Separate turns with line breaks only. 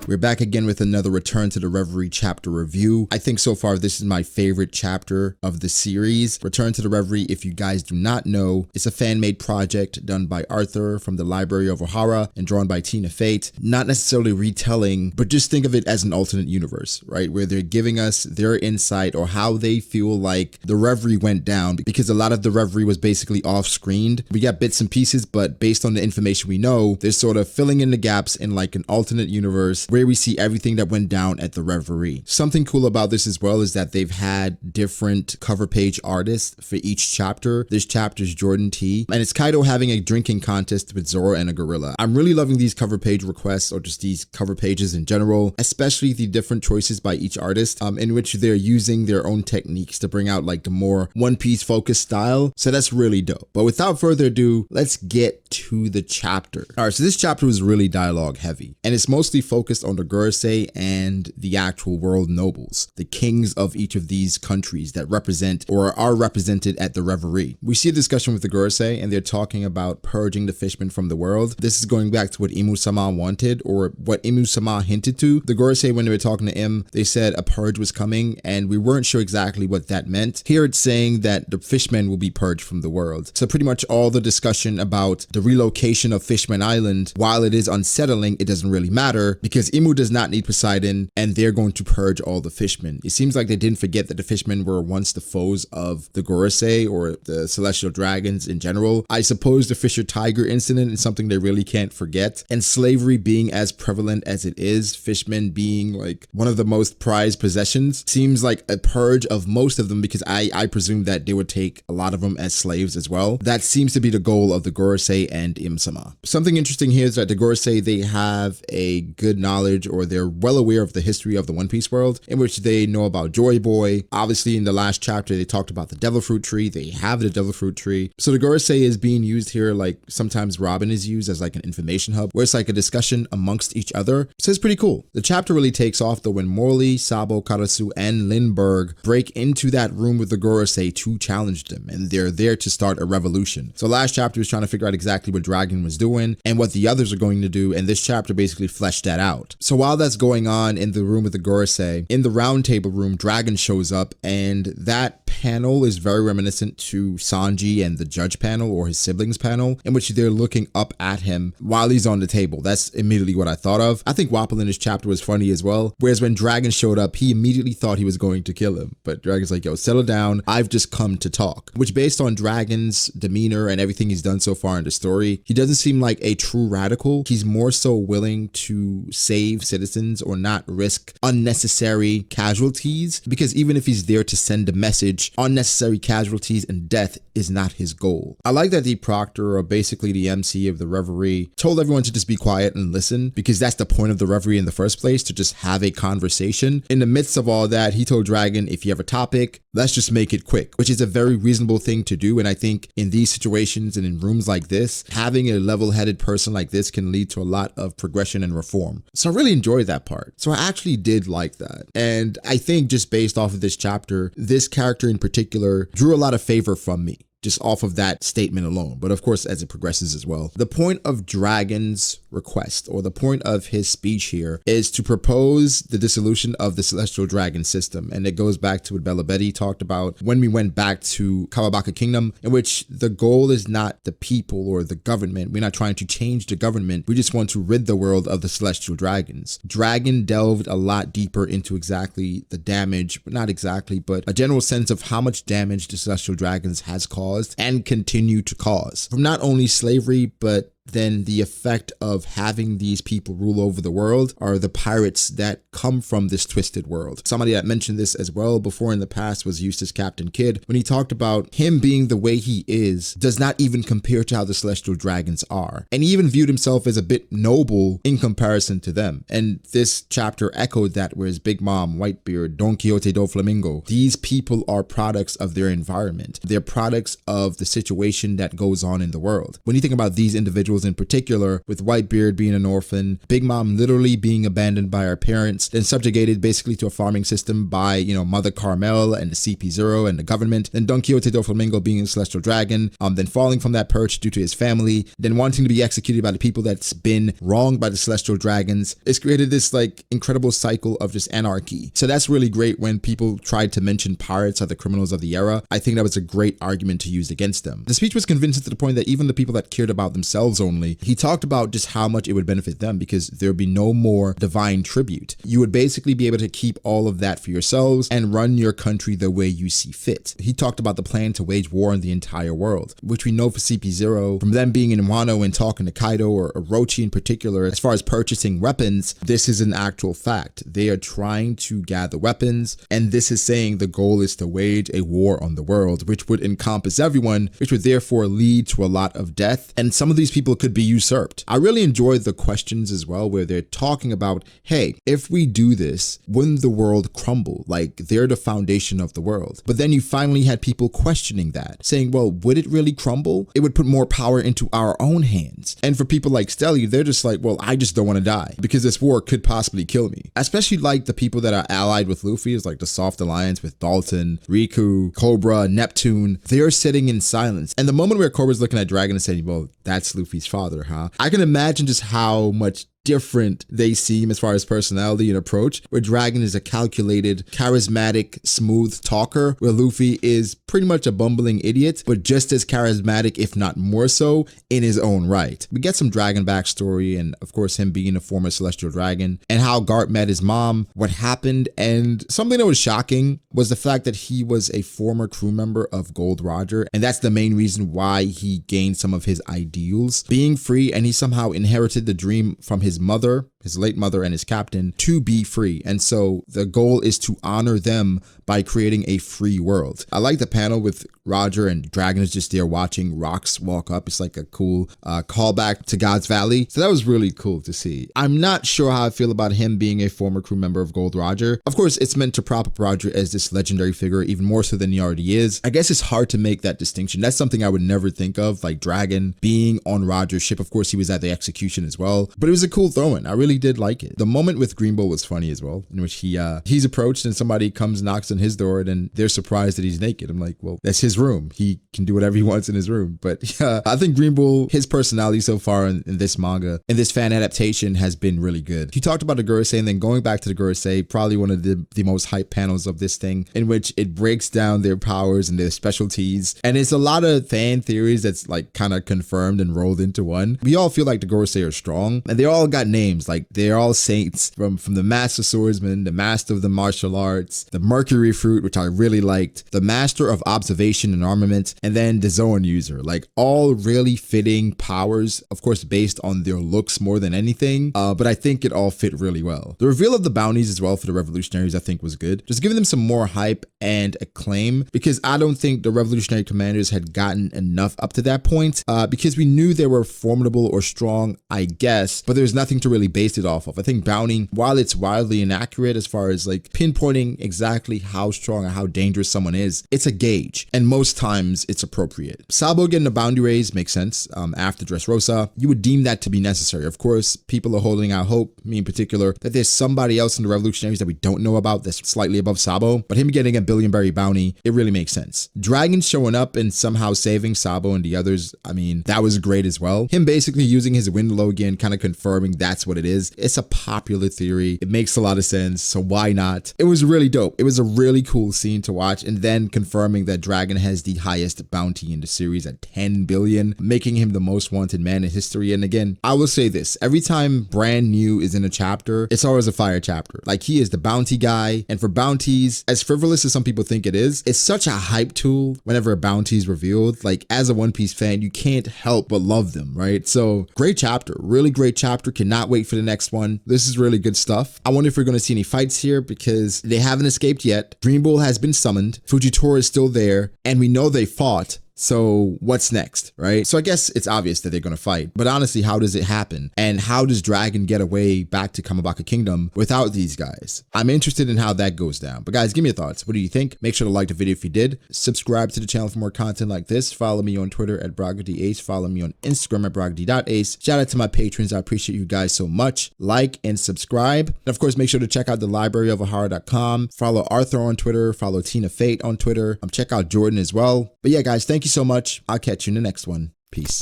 We're back again with another Return to the Reverie chapter review. I think so far this is my favorite chapter of the series. Return to the Reverie, if you guys do not know, it's a fan-made project done by Arthur from the Library of O'Hara and drawn by Tina Fate. Not necessarily retelling, but just think of it as an alternate universe, right? Where they're giving us their insight or how they feel like the Reverie went down, because a lot of the Reverie was basically off-screened. We got bits and pieces, but based on the information we know, they're sort of filling in the gaps in like an alternate universe where we see everything that went down at the Reverie. Something cool about this as well is that they've had different cover page artists for each chapter. This chapter is Jordan T, and it's Kaido having a drinking contest with Zoro and a gorilla. I'm really loving these cover page requests, or just these cover pages in general, especially the different choices by each artist in which they're using their own techniques to bring out like the more One Piece focused style. So that's really dope. But without further ado, let's get to the chapter. All right, so this chapter was really dialogue heavy, and it's mostly focused on the Gorosei and the actual world nobles, the kings of each of these countries that represent or are represented at the Reverie. We see a discussion with the Gorosei, and they're talking about purging the Fishman from the world. This is going back to what Imu-sama wanted, or what Imu-sama hinted to. The Gorosei, when they were talking to him, they said a purge was coming, and we weren't sure exactly what that meant. Here it's saying that the Fishman will be purged from the world. So pretty much all the discussion about the relocation of Fishman Island, while it is unsettling, it doesn't really matter because Imu does not need Poseidon, and they're going to purge all the fishmen. It seems like they didn't forget that the fishmen were once the foes of the Gorosei, or the celestial dragons in general. I suppose the Fisher Tiger incident is something they really can't forget, and slavery being as prevalent as it is, fishmen being like one of the most prized possessions, seems like a purge of most of them, because I presume that they would take a lot of them as slaves as well. That seems to be the goal of the Gorosei and Im-sama. Something interesting here is that the Gorosei, they have a good knowledge, or they're well aware of the history of the One Piece world, in which they know about Joy Boy. Obviously in the last chapter they talked about the Devil Fruit Tree. They have the Devil Fruit Tree. So the Gorosei is being used here like sometimes Robin is used as like an information hub, where it's like a discussion amongst each other. So it's pretty cool. The chapter really takes off though when Morley, Sabo, Karasu, and Lindbergh break into that room with the Gorosei to challenge them, and they're there to start a revolution. So last chapter was trying to figure out exactly what Dragon was doing and what the others are going to do, and this chapter basically fleshed that out. So while that's going on in the room with the Gorosei, in the round table room, Dragon shows up, and that panel is very reminiscent to Sanji and the judge panel, or his siblings panel, in which they're looking up at him while he's on the table. That's immediately what I thought of. I think Wapple in this chapter was funny as well, whereas when Dragon showed up, he immediately thought he was going to kill him, but Dragon's like, yo, settle down, I've just come to talk. Which, based on Dragon's demeanor and everything he's done so far in the story, he doesn't seem like a true radical. He's more so willing to save citizens or not risk unnecessary casualties, because even if he's there to send a message, unnecessary casualties and death is not his goal. I like that the Proctor, or basically the MC of the Reverie, told everyone to just be quiet and listen, because that's the point of the Reverie in the first place, to just have a conversation. In the midst of all that, he told Dragon, if you have a topic, let's just make it quick, which is a very reasonable thing to do. And I think in these situations and in rooms like this, having a level-headed person like this can lead to a lot of progression and reform. So I really enjoyed that part. So I actually did like that. And I think just based off of this chapter, this character in particular drew a lot of favor from me, just off of that statement alone, but of course as it progresses as well. The point of Dragon's request, or the point of his speech here, is to propose the dissolution of the celestial dragon system, and it goes back to what Bella Betty talked about when we went back to Kawabaka Kingdom, in which the goal is not the people or the government. We're not trying to change the government, we just want to rid the world of the celestial dragons. Dragon delved a lot deeper into exactly the damage, but not exactly, but a general sense of how much damage the celestial dragons has caused and continue to cause, from not only slavery, but then the effect of having these people rule over the world are the pirates that come from this twisted world. Somebody that mentioned this as well before in the past was Eustace Captain Kidd, when he talked about him being the way he is does not even compare to how the celestial dragons are, and he even viewed himself as a bit noble in comparison to them. And this chapter echoed that, whereas Big Mom, Whitebeard, Don Quixote do Flamingo, these people are products of their environment. They're products of the situation that goes on in the world. When you think about these individuals individuals in particular, with Whitebeard being an orphan, Big Mom literally being abandoned by her parents, then subjugated basically to a farming system by, Mother Carmel and the CP0 and the government, then Don Quixote do Flamingo being a celestial dragon, then falling from that perch due to his family, then wanting to be executed by the people that's been wronged by the celestial dragons. It's created this incredible cycle of just anarchy. So that's really great. When people tried to mention pirates are the criminals of the era, I think that was a great argument to use against them. The speech was convincing to the point that even the people that cared about themselves only, he talked about just how much it would benefit them because there would be no more divine tribute. You would basically be able to keep all of that for yourselves and run your country the way you see fit. He talked about the plan to wage war on the entire world, which we know for CP0, from them being in Wano and talking to Kaido or Orochi in particular, as far as purchasing weapons, this is an actual fact. They are trying to gather weapons, and this is saying the goal is to wage a war on the world, which would encompass everyone, which would therefore lead to a lot of death, and some of these people could be usurped. I really enjoyed the questions as well, where they're talking about, hey, if we do this, wouldn't the world crumble? Like, they're the foundation of the world. But then you finally had people questioning that, saying, well, would it really crumble? It would put more power into our own hands. And for people like Stelly, they're just like, well, I just don't want to die because this war could possibly kill me. Especially like the people that are allied with Luffy, is like the soft alliance with Dalton, Riku, Cobra, Neptune. They're sitting in silence. And the moment where Cobra's looking at Dragon and saying, well, that's Luffy's father, huh? I can imagine just how much different they seem as far as personality and approach, where Dragon is a calculated, charismatic, smooth talker, where Luffy is pretty much a bumbling idiot, but just as charismatic, if not more so, in his own right. We get some Dragon backstory, and of course him being a former celestial dragon, and how Garp met his mom, what happened, and something that was shocking was the fact that he was a former crew member of Gold Roger, and that's the main reason why he gained some of his ideals, being free, and he somehow inherited the dream from his mother, his late mother, and his captain to be free. And so the goal is to honor them by creating a free world. I like the panel with Roger and Dragon is just there watching rocks walk up. It's like a cool callback to God's Valley. So that was really cool to see. I'm not sure how I feel about him being a former crew member of Gold Roger. Of course, it's meant to prop up Roger as this legendary figure, even more so than he already is. I guess it's hard to make that distinction. That's something I would never think of, like Dragon being on Roger's ship. Of course, he was at the execution as well, but it was a cool throw-in. I really did like it. The moment with Green Bull was funny as well, in which he's approached and somebody comes, knocks on his door, and they're surprised that he's naked. I'm like, well, that's his room. He can do whatever he wants in his room. But I think Green Bull, his personality so far in this manga, in this fan adaptation, has been really good. He talked about the Gorosei, and then going back to the Gorosei, probably one of the most hype panels of this thing, in which it breaks down their powers and their specialties. And it's a lot of fan theories that's like kind of confirmed and rolled into one. We all feel like the Gorosei are strong, and they all got names. Like, they're all saints, from the Master Swordsman, the Master of the Martial Arts, the Mercury Fruit, which I really liked, the Master of Observation and Armament, and then the Zoan User. Like, all really fitting powers, of course based on their looks more than anything, but I think it all fit really well. The reveal of the bounties as well for the revolutionaries I think was good, just giving them some more hype and acclaim, because I don't think the revolutionary commanders had gotten enough up to that point, because we knew they were formidable or strong, I guess, but there's nothing to really base it off of. I think bounty, while it's wildly inaccurate as far as like pinpointing exactly how strong or how dangerous someone is, it's a gauge, and most times it's appropriate. Sabo getting a bounty raise makes sense. After Dressrosa, you would deem that to be necessary. Of course, people are holding out hope, me in particular, that there's somebody else in the revolutionaries that we don't know about that's slightly above Sabo, but him getting a Billionberry bounty, it really makes sense. Dragon showing up and somehow saving Sabo and the others, I mean, that was great as well. Him basically using his wind low again, kind of confirming that's what it is. It's a popular theory. It makes a lot of sense, so why not? It was really dope. It was a really cool scene to watch, and then confirming that Dragon has the highest bounty in the series at 10 billion, making him the most wanted man in history. And again, I will say this, every time Brand New is in a chapter, it's always a fire chapter. Like, he is the bounty guy, and for bounties, as frivolous as some people think it is, it's such a hype tool whenever a bounty is revealed. Like, as a One Piece fan, you can't help but love them, right? So, great chapter, really great chapter. Cannot wait for the next one. This is really good stuff. I wonder if we're going to see any fights here, because they haven't escaped yet. Dream Bull has been summoned, Fujitora is still there, and we know they fought. So what's next, right? So I guess it's obvious that they're going to fight, but honestly, how does it happen? And how does Dragon get away back to Kamabaka Kingdom without these guys? I'm interested in how that goes down. But guys, give me your thoughts. What do you think? Make sure to like the video if you did. Subscribe to the channel for more content like this. Follow me on Twitter at BrogDAce. Follow me on Instagram at BrogD.Ace. Shout out to my patrons. I appreciate you guys so much. Like and subscribe. And of course, make sure to check out the libraryofahorror.com. Follow Arthur on Twitter. Follow Tina Fate on Twitter. Check out Jordan as well. But yeah, guys, thank you so much. I'll catch you in the next one. Peace.